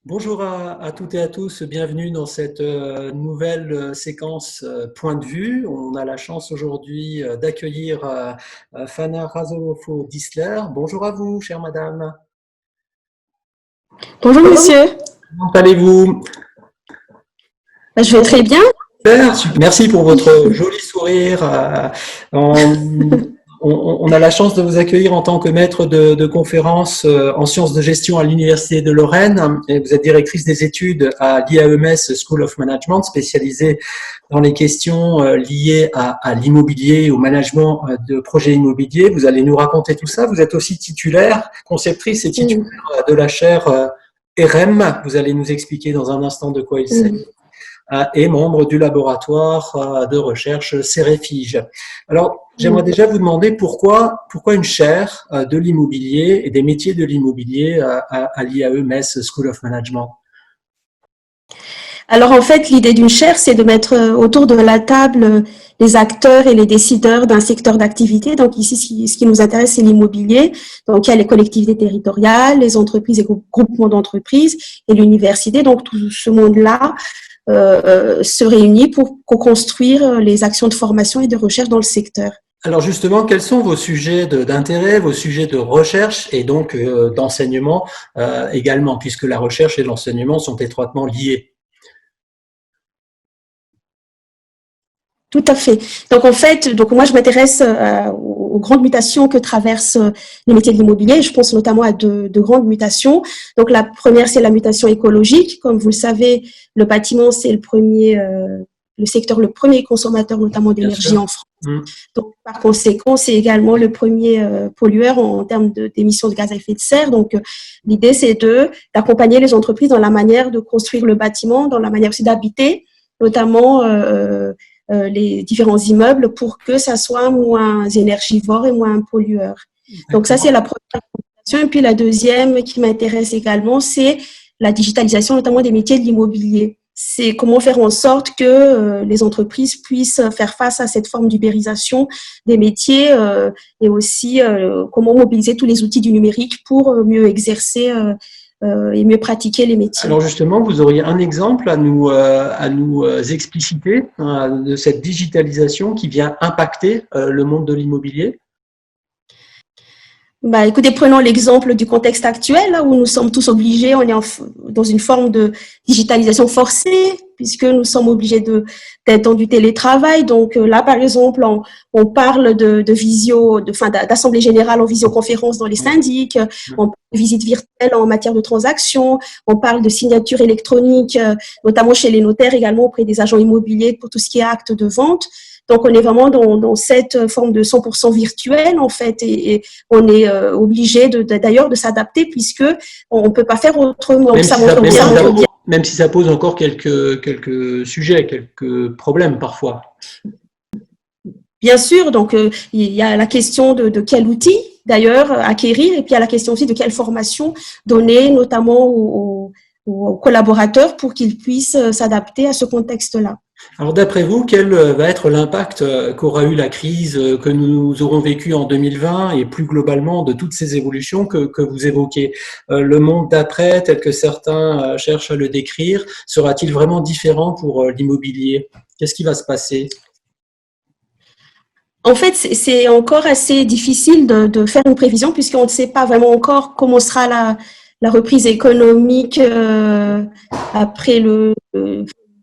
Bonjour à toutes et à tous, bienvenue dans cette nouvelle séquence Point de vue. On a la chance aujourd'hui d'accueillir Fana Razolofo-Disler. Bonjour à vous, chère madame. Bonjour monsieur. Comment allez-vous? Je vais très bien. Super. Merci pour votre joli sourire. On a la chance de vous accueillir en tant que maître de conférences en sciences de gestion à l'Université de Lorraine. Et vous êtes directrice des études à l'IAEMS School of Management, spécialisée dans les questions liées à l'immobilier, au management de projets immobiliers. Vous allez nous raconter tout ça. Vous êtes aussi titulaire, conceptrice et titulaire de la chaire RM. Vous allez nous expliquer dans un instant de quoi il s'agit. Et membre du laboratoire de recherche Cérefige. Alors, j'aimerais déjà vous demander pourquoi une chaire de l'immobilier et des métiers de l'immobilier à l'IAE School of Management. Alors, en fait, l'idée d'une chaire, c'est de mettre autour de la table les acteurs et les décideurs d'un secteur d'activité. Donc, ici, ce qui nous intéresse, c'est l'immobilier. Donc, il y a les collectivités territoriales, les entreprises et groupements d'entreprises et l'université. Donc, tout ce monde-là se réunit pour co-construire les actions de formation et de recherche dans le secteur. Alors justement, quels sont vos sujets d'intérêt, vos sujets de recherche et donc d'enseignement également, puisque la recherche et l'enseignement sont étroitement liés? Tout à fait. Donc en fait, moi je m'intéresse aux grandes mutations que traversent les métiers de l'immobilier. Je pense notamment à deux grandes mutations. Donc la première, c'est la mutation écologique. Comme vous le savez, le bâtiment, c'est le premier consommateur notamment d'énergie en France. Donc par conséquent, c'est également le premier pollueur en termes d'émissions de gaz à effet de serre. Donc l'idée, c'est d'accompagner les entreprises dans la manière de construire le bâtiment, dans la manière aussi d'habiter, notamment les différents immeubles pour que ça soit moins énergivore et moins pollueur. Donc ça, c'est la première préoccupation. Et puis la deuxième qui m'intéresse également, c'est la digitalisation, notamment des métiers de l'immobilier. C'est comment faire en sorte que les entreprises puissent faire face à cette forme d'ubérisation des métiers et aussi comment mobiliser tous les outils du numérique pour mieux exercer et mieux pratiquer les métiers. Alors justement, vous auriez un exemple à nous expliciter de cette digitalisation qui vient impacter le monde de l'immobilier? Écoutez, prenons l'exemple du contexte actuel, là, où nous sommes tous obligés, on est dans une forme de digitalisation forcée, puisque nous sommes obligés d'être dans du télétravail. Donc là, par exemple, on parle d'assemblée générale en visioconférence dans les syndics, on parle de visite virtuelle en matière de transactions, on parle de signature électronique, notamment chez les notaires, également auprès des agents immobiliers pour tout ce qui est acte de vente. Donc, on est vraiment dans cette forme de 100% virtuel, en fait, et on est obligé d'ailleurs de s'adapter puisque on peut pas faire autrement. Même si ça pose encore quelques sujets, quelques problèmes parfois. Bien sûr, donc il y a la question de quel outil d'ailleurs acquérir, et puis il y a la question aussi de quelle formation donner, notamment aux collaborateurs pour qu'ils puissent s'adapter à ce contexte-là. Alors d'après vous, quel va être l'impact qu'aura eu la crise que nous aurons vécue en 2020 et plus globalement de toutes ces évolutions que vous évoquez? Le monde d'après, tel que certains cherchent à le décrire, sera-t-il vraiment différent pour l'immobilier? Qu'est-ce qui va se passer? En fait, c'est encore assez difficile de faire une prévision puisqu'on ne sait pas vraiment encore comment sera la reprise économique après le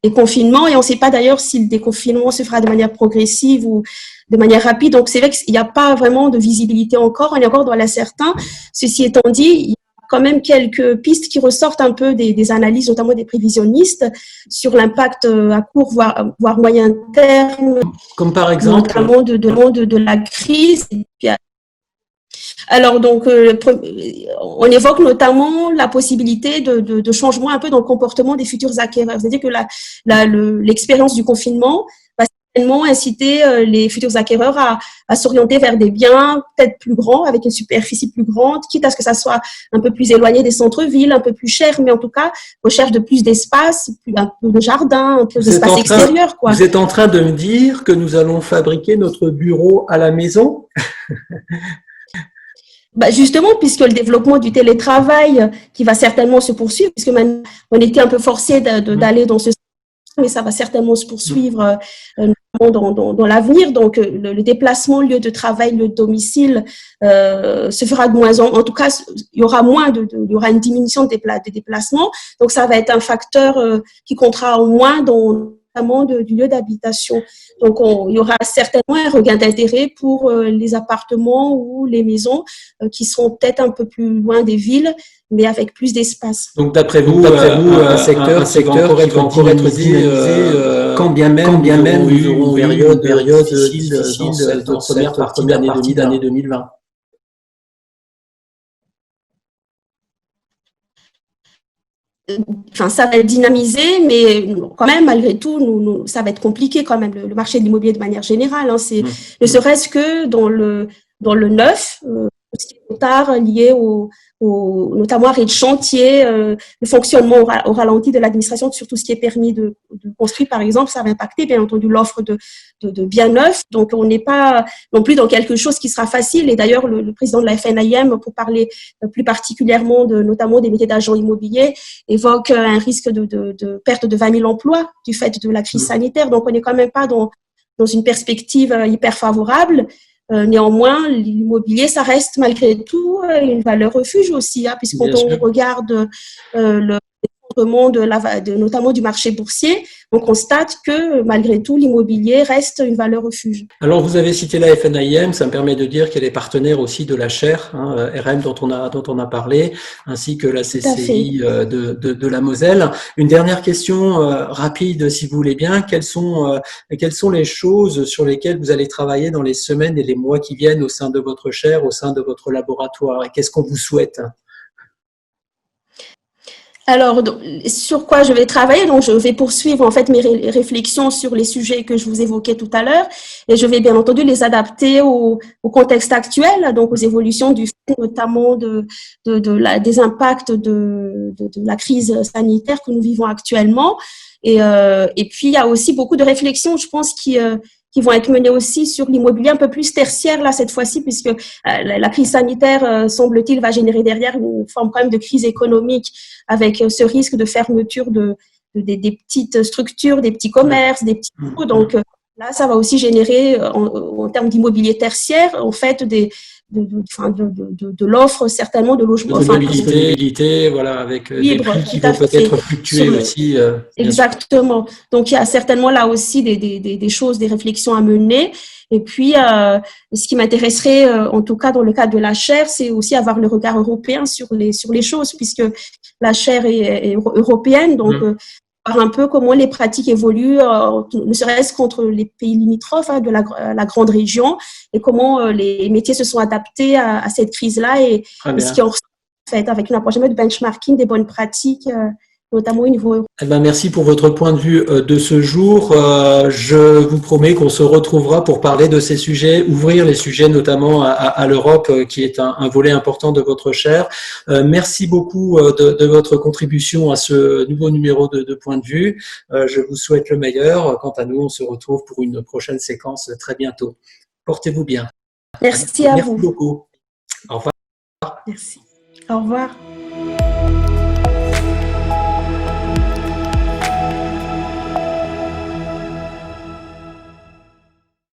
déconfinement, et on ne sait pas d'ailleurs si le déconfinement se fera de manière progressive ou de manière rapide. Donc, c'est vrai qu'il n'y a pas vraiment de visibilité encore, on est encore dans l'incertain. Ceci étant dit, il y a quand même quelques pistes qui ressortent un peu des analyses, notamment des prévisionnistes, sur l'impact à court, voire moyen terme. Comme par exemple notamment de la crise. Alors, donc, on évoque notamment la possibilité de changement un peu dans le comportement des futurs acquéreurs. C'est-à-dire que l'expérience du confinement va certainement inciter les futurs acquéreurs à s'orienter vers des biens peut-être plus grands, avec une superficie plus grande, quitte à ce que ça soit un peu plus éloigné des centres-villes, un peu plus cher, mais en tout cas, recherche de plus d'espace, un peu de jardin, un peu d'espace extérieur, quoi. Vous êtes en train de me dire que nous allons fabriquer notre bureau à la maison? Bah justement, puisque le développement du télétravail qui va certainement se poursuivre, puisque maintenant on était un peu forcé d'aller dans ce sens, mais ça va certainement se poursuivre dans l'avenir. Donc, le déplacement, lieu de travail, lieu de domicile, se fera de moins en tout cas, il y aura il y aura une diminution de déplacements. Donc, ça va être un facteur qui comptera au moins notamment du lieu d'habitation. Donc, il y aura certainement un regain d'intérêt pour les appartements ou les maisons qui seront peut-être un peu plus loin des villes, mais avec plus d'espace. Donc, d'après vous, un secteur qui va encore être dynamisé, quand bien même nous aurons une période difficile dans cette première partie d'année 2020. Enfin, ça va être dynamisé, mais quand même, malgré tout, ça va être compliqué quand même, le marché de l'immobilier de manière générale. Hein, ne serait-ce que dans le neuf, ce qui est tard lié notamment arrêt de chantier, le fonctionnement au ralenti de l'administration sur tout ce qui est permis de construire, par exemple, ça va impacter bien entendu l'offre de biens neufs. Donc, on n'est pas non plus dans quelque chose qui sera facile. Et d'ailleurs, le président de la FNIM, pour parler plus particulièrement notamment des métiers d'agents immobiliers, évoque un risque de perte de 20 000 emplois du fait de la crise sanitaire. Donc, on n'est quand même pas dans une perspective hyper favorable. Néanmoins, l'immobilier, ça reste malgré tout une valeur refuge aussi, hein, puisqu'on regarde notamment du marché boursier, on constate que malgré tout, l'immobilier reste une valeur refuge. Alors, vous avez cité la FNIM, ça me permet de dire qu'elle est partenaire aussi de la Chaire, RM dont on a parlé, ainsi que la CCI de la Moselle. Une dernière question rapide, si vous voulez bien. Quelles sont les choses sur lesquelles vous allez travailler dans les semaines et les mois qui viennent au sein de votre chaire, au sein de votre laboratoire, et qu'est-ce qu'on vous souhaite? Alors, sur quoi je vais travailler? Donc, je vais poursuivre en fait mes réflexions sur les sujets que je vous évoquais tout à l'heure, et je vais bien entendu les adapter au contexte actuel, donc aux évolutions notamment des impacts de la crise sanitaire que nous vivons actuellement. Et puis, il y a aussi beaucoup de réflexions, je pense, qui vont être menées aussi sur l'immobilier un peu plus tertiaire, là, cette fois-ci, puisque la crise sanitaire, semble-t-il, va générer derrière une forme quand même de crise économique avec ce risque de fermeture des petites structures, des petits commerces, des petits coûts. Donc, là, ça va aussi générer, en termes d'immobilier tertiaire, en fait, de l'offre, certainement, de logements. De mobilité, voilà, avec libre, des prix qui vont peut-être fluctuer aussi. Exactement. Donc, il y a certainement là aussi des choses, des réflexions à mener. Et puis, ce qui m'intéresserait, en tout cas dans le cadre de la chaire, c'est aussi avoir le regard européen sur les choses, puisque la chaire est européenne. Donc, voir un peu comment les pratiques évoluent, ne serait-ce qu'entre les pays limitrophes de la grande région, et comment les métiers se sont adaptés à cette crise-là, et ce qui en ressort, en fait, avec une approche de benchmarking des bonnes pratiques, notamment au niveau européen. Eh ben, merci pour votre point de vue de ce jour. Je vous promets qu'on se retrouvera pour parler de ces sujets, ouvrir les sujets notamment à l'Europe, qui est un volet important de votre chaire. Merci beaucoup de votre contribution à ce nouveau numéro de point de vue. Je vous souhaite le meilleur. Quant à nous, on se retrouve pour une prochaine séquence très bientôt. Portez-vous bien. Merci à vous. Merci beaucoup. Au revoir. Merci. Au revoir.